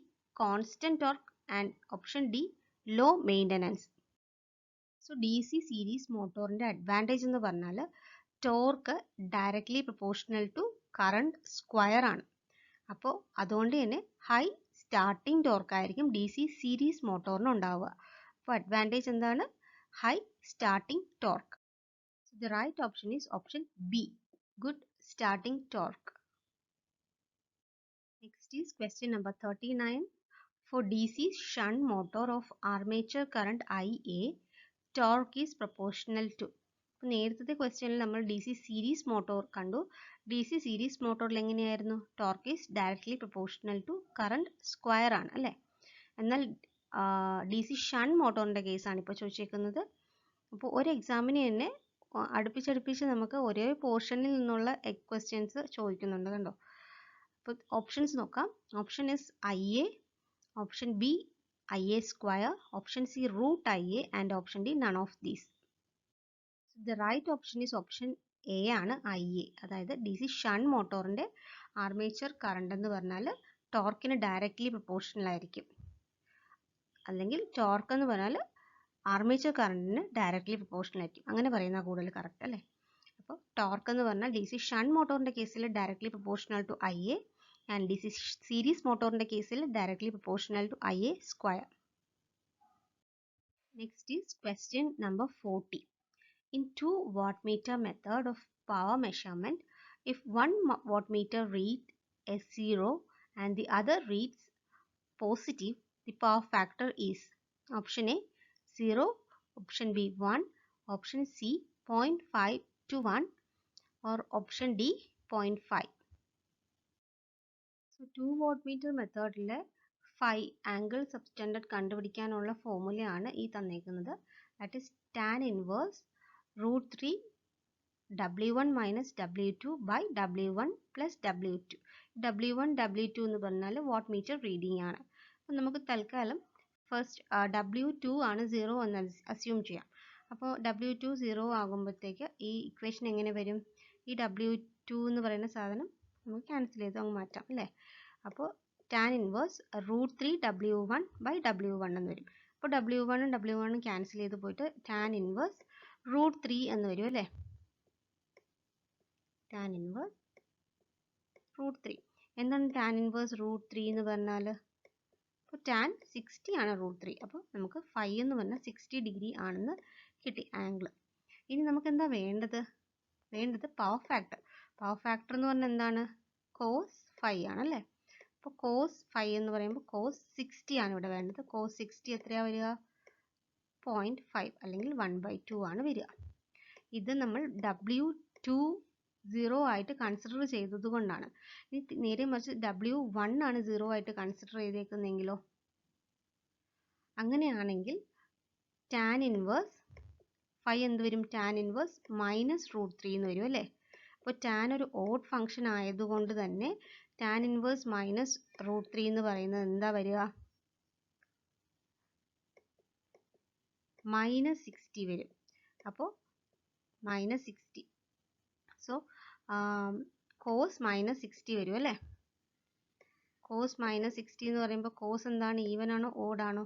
constant torque and option D low maintenance. So DC series motorന്റെ advantage എന്ന് പറഞ്ഞാൽ torque directly proportional to current square ആണ്. അപ്പോൾ അതുകൊണ്ട് തന്നെ high starting torque ആയിരിക്കും DC series മോട്ടോറിന് ഉണ്ടാവുക. അപ്പോൾ അഡ്വാൻറ്റേജ് എന്താണ്? High starting torque. So the right option is option B, good starting torque. Next is question number 39. For DC shunt motor of armature current IA, torque is proportional to. നേരത്തെ ക്വസ്റ്റ്യനിൽ നമ്മൾ DC series motor കണ്ടു. DC series മോട്ടോറിൽ എങ്ങനെയായിരുന്നു? Torque is directly proportional to current square ആണ് അല്ലേ. എന്നാൽ DC shunt മോട്ടോറിൻ്റെ കേസാണ് ഇപ്പോൾ ചോദിച്ചേക്കുന്നത്. അപ്പോൾ ഒരു എക്സാമിന് തന്നെ അടുപ്പിച്ചടുപ്പിച്ച് നമുക്ക് ഒരേ പോർഷനിൽ നിന്നുള്ള ക്വസ്റ്റ്യൻസ് ചോദിക്കുന്നുണ്ട് കണ്ടോ. അപ്പോൾ ഓപ്ഷൻസ് നോക്കാം. Option is IA, option B IA square, option C root IA and option D none of these. The right option is option A ആണ്, IA. അതായത് DC ഷണ്ട് മോട്ടോറിൻ്റെ ആർമേച്ചർ കറണ്ട് എന്ന് പറഞ്ഞാൽ ടോർക്കിന് ഡയറക്റ്റ്ലി പ്രൊപ്പോർഷണൽ ആയിരിക്കും. അല്ലെങ്കിൽ torque എന്ന് പറഞ്ഞാൽ armature കറണ്ടിന് directly proportional ആയിരിക്കും. അങ്ങനെ പറയുന്ന കൂടുതൽ കറക്റ്റ് അല്ലേ. അപ്പോൾ ടോർക്ക് എന്ന് പറഞ്ഞാൽ DC ഷണ്ട് മോട്ടോറിൻ്റെ കേസിൽ directly proportional to IA and DC series മോട്ടോറിൻ്റെ കേസിൽ directly proportional to IA square. Next is question number 40. In 2 wattmeter method of power measurement, if one wattmeter reads S0 and the other reads positive, the power factor is option A 0, option B 1, option C 0.5 to 1 or option D 0.5. So 2 wattmeter മെത്തേഡിലെ phi angle സബ്സ്റ്റൻഡർഡ് കണ്ടുപിടിക്കാനുള്ള ഫോർമുലയാണ് ഈ തന്നേക്കുന്നത്. That is tan inverse √3 W1 minus W2 by W1 plus W2. W1 W2 എന്ന് പറഞ്ഞാൽ watt meter reading ആണ്. അപ്പോൾ നമുക്ക് തൽക്കാലം ഫസ്റ്റ് W2 ആണ് 0 എന്ന് അസ്യൂം ചെയ്യാം. അപ്പോൾ W2 0 ആകുമ്പോഴത്തേക്ക് ഈ ഇക്വേഷൻ എങ്ങനെ വരും? ഈ W2 എന്ന് പറയുന്ന സാധനം നമുക്ക് ക്യാൻസൽ ചെയ്ത് അങ്ങ് മാറ്റാം അല്ലേ. അപ്പോൾ tan inverse √3 W1 by W1 എന്ന് വരും. അപ്പോൾ W1 ഉം W1 ഉം ക്യാൻസൽ ചെയ്ത് പോയിട്ട് tan ഇൻവേഴ്സ് √3 എന്ന് വരും അല്ലേ. tan inverse √3. എന്താണ് tan ഇൻവേഴ്സ് √3 എന്ന് പറഞ്ഞാൽ? അപ്പോൾ tan 60 ആണ് √3. അപ്പോൾ നമുക്ക് phi എന്ന് പറഞ്ഞാൽ 60 ഡിഗ്രി ആണെന്ന് കിട്ടി ആംഗിൾ. ഇനി നമുക്ക് എന്താ വേണ്ടത്? Power factor. പവർ ഫാക്ടർ എന്ന് പറഞ്ഞാൽ എന്താണ്? cos phi ആണല്ലേ. അപ്പോൾ cos phi എന്ന് പറയുമ്പോൾ cos 60 ആണ് ഇവിടെ വേണ്ടത്. cos 60 എത്രയാണ് വരിക? 0.5 അല്ലെങ്കിൽ 1/2 ആണ് വരിക. ഇത് നമ്മൾ W2 സീറോ ആയിട്ട് കൺസിഡർ ചെയ്തത് കൊണ്ടാണ്. ഇനി നേരെ മറിച്ച് W1 ആണ് സീറോ ആയിട്ട് കൺസിഡർ ചെയ്തേക്കുന്നതെങ്കിലോ, അങ്ങനെയാണെങ്കിൽ ടാൻ ഇൻവേഴ്സ് ഫൈ എന്ത് വരും? ടാൻ ഇൻവേഴ്സ് -√3 എന്ന് വരും അല്ലേ. അപ്പോൾ ടാൻ ഒരു ഓഡ് ഫംഗ്ഷൻ ആയതുകൊണ്ട് തന്നെ ടാൻ ഇൻവേഴ്സ് -√3 എന്ന് പറയുന്നത് എന്താ വരിക? -60 വരും. അപ്പോൾ -60. സോ കോസ് -60 വരും അല്ലേ. കോസ് -60 എന്ന് പറയുമ്പോൾ കോസ് എന്താണ്? ഈവൻ ആണോ ഓഡ് ആണോ?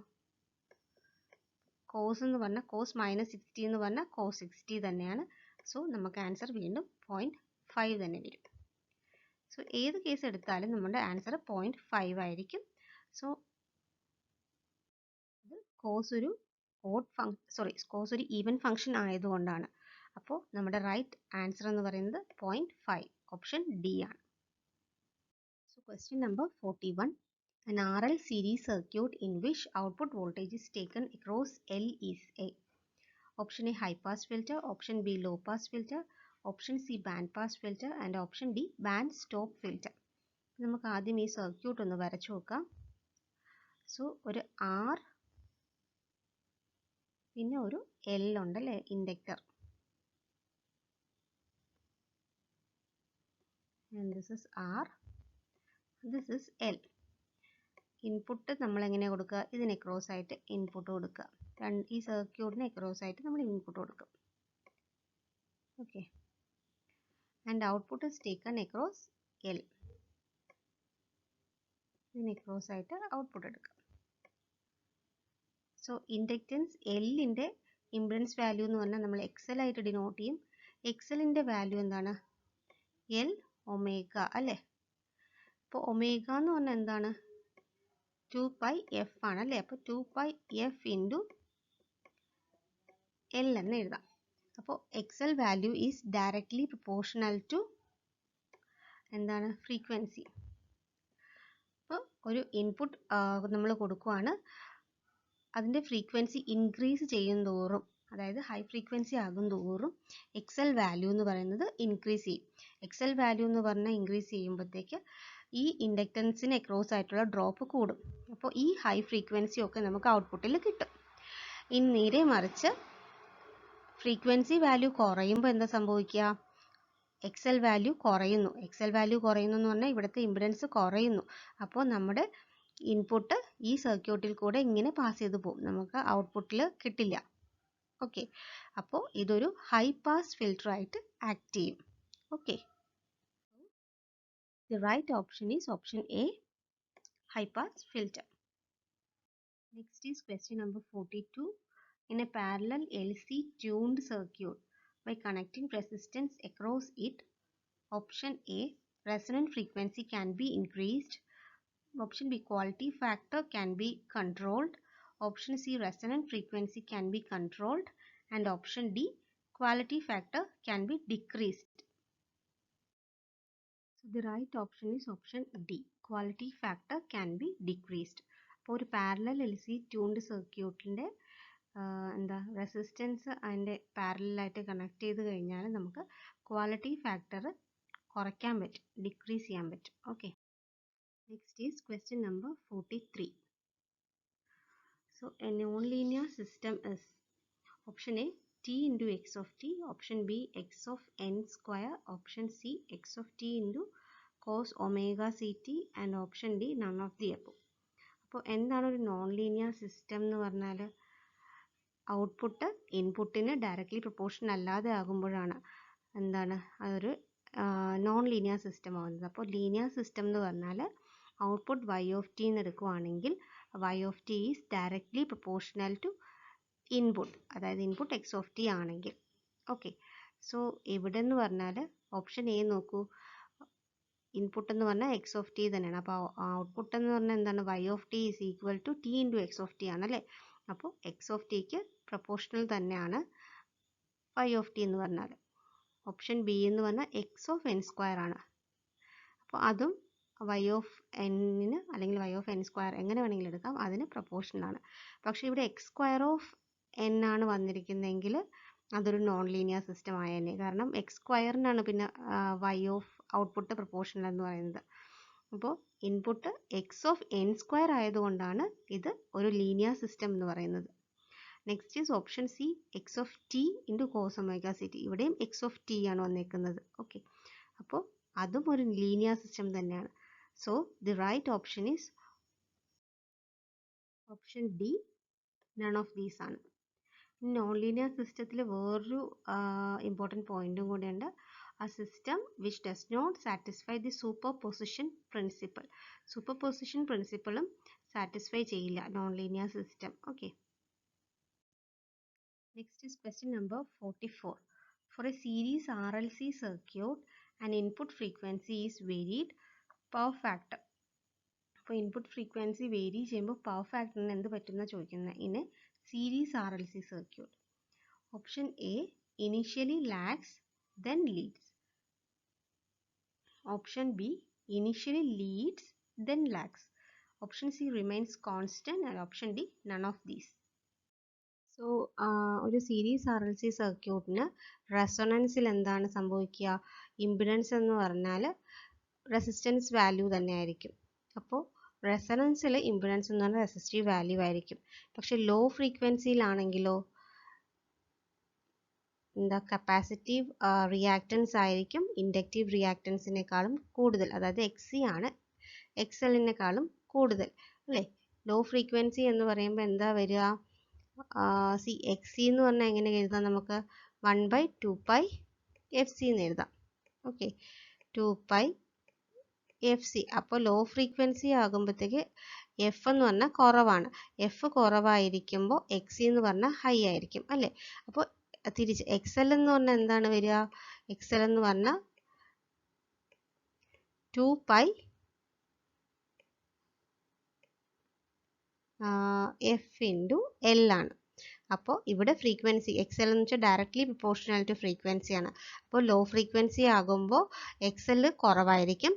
കോസ് എന്ന് പറഞ്ഞാൽ കോസ് -60 എന്ന് പറഞ്ഞാൽ കോസ് 60 തന്നെയാണ്. സോ നമുക്ക് ആൻസർ വീണ്ടും 0.5 തന്നെ വരും. സോ ഏത് കേസ് എടുത്താലും നമ്മുടെ ആൻസർ 0.5 ആയിരിക്കും. സോ ഇത് കോസ് ഒരു കോസ് ഒരു ഈവൻ ഫംഗ്ഷൻ ആയതുകൊണ്ടാണ്. അപ്പോൾ നമ്മുടെ റൈറ്റ് ആൻസർ എന്ന് പറയുന്നത് 0.5, ഓപ്ഷൻ ഡി ആണ്. So question number 41. An RL series circuit in which output voltage is taken across L is A. Option A high pass filter, option B low pass filter, option C band pass filter and option D band stop filter. നമുക്ക് ആദ്യം ഈ circuit ഒന്ന് വരച്ചു നോക്കാം. So ഒരു R പിന്നെ ഒരു L ഉണ്ടല്ലേ, inductor. And this is R, this is L. Input നമ്മൾ എങ്ങനെ കൊടുക്കുക? ഇതിന് അക്രോസ് ആയിട്ട് ഇൻപുട്ട് കൊടുക്കുക. ഈ സർക്യൂട്ടിന് അക്രോസ് ആയിട്ട് നമ്മൾ ഇൻപുട്ട് കൊടുക്കും. Okay. And output is taken across L. ഇതിന് അക്രോസ് ആയിട്ട് ഔട്ട്പുട്ട് എടുക്കുക. സോ ഇൻഡക്റ്റൻസ് എല്ലിൻ്റെ ഇംപെഡൻസ് വാല്യൂ എന്ന് പറഞ്ഞാൽ നമ്മൾ XL ആയിട്ട് ഡിനോട്ട് ചെയ്യും. XLൻ്റെ വാല്യൂ എന്താണ്? L ഒമേഗ അല്ലേ. അപ്പോൾ ഒമേഗ എന്ന് പറഞ്ഞാൽ എന്താണ്? 2πf ആണ് അല്ലേ. അപ്പോൾ 2πf ഇൻറ്റു L എന്ന് എഴുതാം. അപ്പോൾ XL value is directly proportional to എന്താണ്? ഫ്രീക്വൻസി. അപ്പോൾ ഒരു ഇൻപുട്ട് നമ്മൾ കൊടുക്കുവാണ്, അതിൻ്റെ ഫ്രീക്വൻസി ഇൻക്രീസ് ചെയ്യും തോറും, അതായത് ഹൈ ഫ്രീക്വൻസി ആകും തോറും XL വാല്യൂ എന്ന് പറയുന്നത് ഇൻക്രീസ് ചെയ്യും. XL വാല്യൂ എന്ന് പറഞ്ഞാൽ ഇൻക്രീസ് ചെയ്യുമ്പോഴത്തേക്ക് ഈ ഇൻഡക്റ്റൻസിന് അക്രോസ് ആയിട്ടുള്ള ഡ്രോപ്പ് കൂടും. അപ്പോൾ ഈ ഹൈ ഫ്രീക്വൻസി ഒക്കെ നമുക്ക് ഔട്ട്പുട്ടിൽ കിട്ടും. ഇനി നേരെ മറിച്ച് ഫ്രീക്വൻസി വാല്യൂ കുറയുമ്പോൾ എന്താ സംഭവിക്കുക? XL വാല്യൂ കുറയുന്നു. XL വാല്യൂ കുറയുന്നു എന്ന് പറഞ്ഞാൽ ഇവിടുത്തെ ഇംപെഡൻസ് കുറയുന്നു. അപ്പോൾ നമ്മുടെ ഇൻപുട്ട് ഈ സർക്യൂട്ടിൽ കൂടെ ഇങ്ങനെ പാസ് ചെയ്ത് പോകും, നമുക്ക് ഔട്ട്പുട്ടിൽ കിട്ടില്ല. ഓക്കെ. അപ്പോൾ ഇതൊരു ഹൈ പാസ് ഫിൽറ്റർ ആയിട്ട് ആക്ട് ചെയ്യും. Okay. The right option is option A, high pass filter. Next is question number 42. In a parallel LC tuned circuit, by connecting resistance across it, option A, resonant frequency can be increased. Option B, quality factor can be controlled. Option C, resonant frequency can be controlled. And option D, quality factor can be decreased. So the right option is option D, quality factor can be decreased. അപ്പോൾ ഒരു parallel LC tuned സർക്യൂട്ടിൻ്റെ എന്താ resistance അതിൻ്റെ പാരലായിട്ട് connect ചെയ്ത് കഴിഞ്ഞാൽ നമുക്ക് quality factor കുറയ്ക്കാൻ പറ്റും, ഡിക്രീസ് ചെയ്യാൻ പറ്റും. Okay. Next is question number 43. So A non linear system is option A t into x of t, option B x of n square, option C x of t into cos omega ct and option D none of the above. അപ്പോൾ എന്താണ് ഒരു non linear system എന്ന് പറഞ്ഞാൽ? Output ഇൻപുട്ടിന് directly proportion അല്ലാതെ ആകുമ്പോഴാണ് എന്താണ് അതൊരു നോൺ ലീനിയർ സിസ്റ്റം ആവുന്നത്. അപ്പോൾ ലീനിയർ സിസ്റ്റം എന്ന് പറഞ്ഞാൽ ഔട്ട്പുട്ട് y of t എന്ന് എടുക്കുവാണെങ്കിൽ y of t is directly proportional to input, അതായത് ഇൻപുട്ട് x of t ആണെങ്കിൽ. ഓക്കെ. സോ ഇവിടെ എന്ന് പറഞ്ഞാൽ ഓപ്ഷൻ എ നോക്കൂ, ഇൻപുട്ട് എന്ന് പറഞ്ഞാൽ x of t തന്നെയാണ്. അപ്പോൾ ഔട്ട്പുട്ട് എന്ന് പറഞ്ഞാൽ എന്താണ്? y of t is equal to t into x of t ആണല്ലേ. അപ്പോൾ x of tക്ക് പ്രൊപ്പോർഷണൽ തന്നെയാണ് y of t എന്ന് പറഞ്ഞാൽ. ഓപ്ഷൻ ബി എന്ന് പറഞ്ഞാൽ x of n സ്ക്വയർ ആണ്. അപ്പോൾ അതും y of n-ന് അല്ലെങ്കിൽ y of n സ്ക്വയർ എങ്ങനെ വേണമെങ്കിലും എടുക്കാം, അതിന് പ്രൊപ്പോർഷണലാണ്. പക്ഷേ ഇവിടെ x സ്ക്വയർ ഓഫ് n ആണ് വന്നിരിക്കുന്നതെങ്കിൽ അതൊരു നോൺ ലീനിയർ സിസ്റ്റം ആയേനെ. കാരണം എക്സ് സ്ക്വയറിനാണ് പിന്നെ വൈ ഓഫ് ഔട്ട്പുട്ട് പ്രൊപ്പോർഷണൽ എന്ന് പറയുന്നത്. അപ്പോൾ input X of N square ആയതുകൊണ്ടാണ് ഇത് ഒരു ലീനിയർ സിസ്റ്റം എന്ന് പറയുന്നത്. Next is option C, X of T into cos omega C T. ഇവിടെയും എക്സ് ഓഫ് ടി ആണ് വന്നേക്കുന്നത്. ഓക്കെ, അപ്പോൾ അതും ഒരു ലീനിയർ സിസ്റ്റം തന്നെയാണ്. So the right option is option D, none of these ആണ്. നോൺ ലീനിയർ സിസ്റ്റത്തിൽ വേറൊരു ഇമ്പോർട്ടൻറ്റ് പോയിന്റും കൂടെയുണ്ട്. A system which does not satisfy the superposition principle. Superposition principle satisfy ചെയ്യില്ല non linear system. Okay, next is question number 44. For a series RLC circuit, an input frequency is varied, power factor. അപ്പോൾ input frequency vary ചെയ്യുമ്പോൾ power ഫാക്ടറിന് എന്ത് പറ്റുന്ന ചോദിക്കുന്നത് in A series RLC circuit. Option A, initially lags then leads. Option B, initially leads then lags. Option C, remains constant, and option D, none of these. So ഒരു series RLC സർക്യൂട്ടിന് റെസൊണൻസിൽ എന്താണ് സംഭവിക്കുക? Impedance എന്ന് പറഞ്ഞാൽ resistance value തന്നെ ആയിരിക്കും. അപ്പോൾ റെസൊണൻസിൽ impedance എന്ന് പറഞ്ഞാൽ റെസിസ്റ്റീവ് വാല്യൂ ആയിരിക്കും. പക്ഷെ ലോ ഫ്രീക്വൻസിയിലാണെങ്കിലോ എന്താ കപ്പാസിറ്റീവ് റിയാക്റ്റൻസ് ആയിരിക്കും ഇൻഡക്റ്റീവ് റിയാക്റ്റൻസിനേക്കാളും കൂടുതൽ. അതായത് എക്സ് സി ആണ് എക്സ് എല്ലിനേക്കാളും കൂടുതൽ അല്ലേ. ലോ ഫ്രീക്വൻസി എന്ന് പറയുമ്പോൾ എന്താ വരിക? സി എക്സ് സി എന്ന് പറഞ്ഞാൽ എങ്ങനെ എഴുതാം? നമുക്ക് 1/2π എഫ് സി എന്ന് എഴുതാം. Okay, 2π F C. അപ്പോൾ ലോ ഫ്രീക്വൻസി ആകുമ്പോഴത്തേക്ക് എഫ് എന്ന് പറഞ്ഞാൽ കുറവാണ്. എഫ് കുറവായിരിക്കുമ്പോൾ എക്സ് സി എന്ന് പറഞ്ഞാൽ ഹൈ ആയിരിക്കും അല്ലേ. അപ്പോൾ തിരിച്ച് എക്സ് എൽ എന്ന് പറഞ്ഞാൽ എന്താണ് വരിക? എക്സ് എൽ എന്ന് പറഞ്ഞാൽ 2π എഫ് ഇൻറ്റു എൽ ആണ്. അപ്പോൾ ഇവിടെ ഫ്രീക്വൻസി എക്സ് എൽ എന്ന് വെച്ചാൽ ഡയറക്ട്ലി പ്രൊപ്പോർഷണൽ ടു ഫ്രീക്വൻസി ആണ്. അപ്പോൾ ലോ ഫ്രീക്വൻസി ആകുമ്പോൾ എക്സ് എൽ കുറവായിരിക്കും,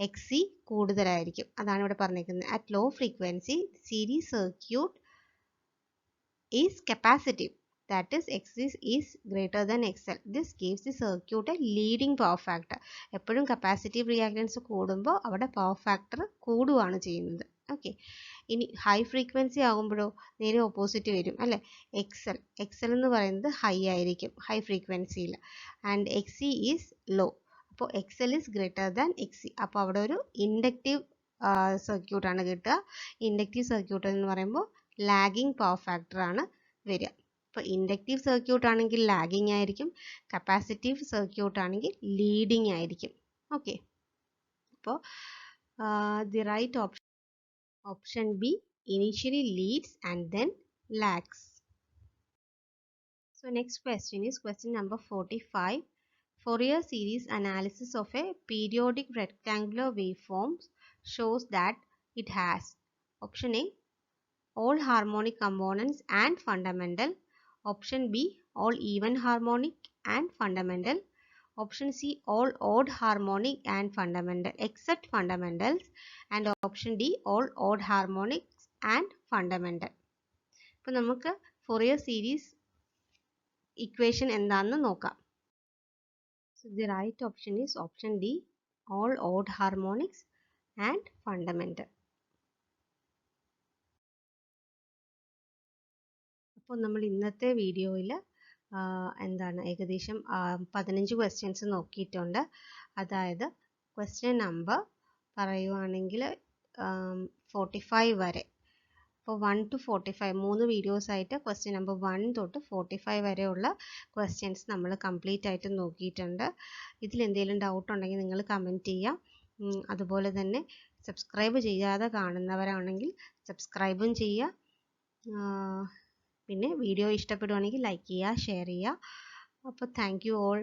എക്സ് സി കൂടുതലായിരിക്കും. അതാണ് ഇവിടെ പറഞ്ഞിരിക്കുന്നത്. At low frequency series circuit is capacitive. That is XC is greater than XL. This gives the circuit a leading power factor. എപ്പോഴും capacitive reactance കൂടുമ്പോൾ അവിടെ പവർ ഫാക്ടർ കൂടുകയാണ് ചെയ്യുന്നത്. ഓക്കെ, ഇനി ഹൈ ഫ്രീക്വൻസി ആകുമ്പോഴോ നേരെ ഓപ്പോസിറ്റ് വരും അല്ലേ. എക്സൽ എന്ന് പറയുന്നത് ഹൈ ആയിരിക്കും ഹൈ ഫ്രീക്വൻസിയിൽ, and X C is low. അപ്പോൾ X L is greater than X C. അപ്പോൾ അവിടെ ഒരു ഇൻഡക്റ്റീവ് സർക്യൂട്ടാണ് കിട്ടുക. ഇൻഡക്റ്റീവ് സർക്യൂട്ട് എന്ന് പറയുമ്പോൾ ലാഗിങ് പവർ ഫാക്ടറാണ് വരിക. ഇപ്പോൾ ഇൻഡക്റ്റീവ് സർക്യൂട്ട് ആണെങ്കിൽ ലാഗിങ് ആയിരിക്കും, കപ്പാസിറ്റീവ് സർക്യൂട്ട് ആണെങ്കിൽ ലീഡിങ് ആയിരിക്കും. ഓക്കെ, അപ്പോൾ the right option B, initially leads and then lags. So next question is question number 45. Fourier series analysis of a periodic rectangular waveform shows that it has option A, all harmonic components and fundamental. Option B, all even harmonic and fundamental. Option C, all odd harmonic and fundamental except fundamentals. And option D, all odd harmonics and fundamental. ഇപ്പോൾ നമുക്ക് Fourier series equation എന്താണെന്ന് നോക്കാം. So the right option is option D, all odd harmonics and fundamental. അപ്പോൾ നമ്മൾ ഇന്നത്തെ വീഡിയോയിൽ എന്താണ് ഏകദേശം 15 ക്വസ്റ്റ്യൻസ് നോക്കിയിട്ടുണ്ട്. അതായത് ക്വസ്റ്റ്യൻ നമ്പർ പറയുവാണെങ്കിൽ 45 വരെ. അപ്പോൾ 1 to 45 3 വീഡിയോസായിട്ട് ക്വസ്റ്റ്യൻ നമ്പർ 1 തൊട്ട് 45 വരെയുള്ള ക്വസ്റ്റ്യൻസ് നമ്മൾ കംപ്ലീറ്റ് ആയിട്ട് നോക്കിയിട്ടുണ്ട്. ഇതിലെന്തെങ്കിലും ഡൗട്ട് ഉണ്ടെങ്കിൽ നിങ്ങൾ കമൻറ്റ് ചെയ്യാം. അതുപോലെ തന്നെ സബ്സ്ക്രൈബ് ചെയ്യാതെ കാണുന്നവരാണെങ്കിൽ സബ്സ്ക്രൈബും ചെയ്യുക. പിന്നെ വീഡിയോ ഇഷ്ടപ്പെടുവാണെങ്കിൽ ലൈക്ക് ചെയ്യുക, ഷെയർ ചെയ്യുക. അപ്പോൾ താങ്ക് യു ഓൾ.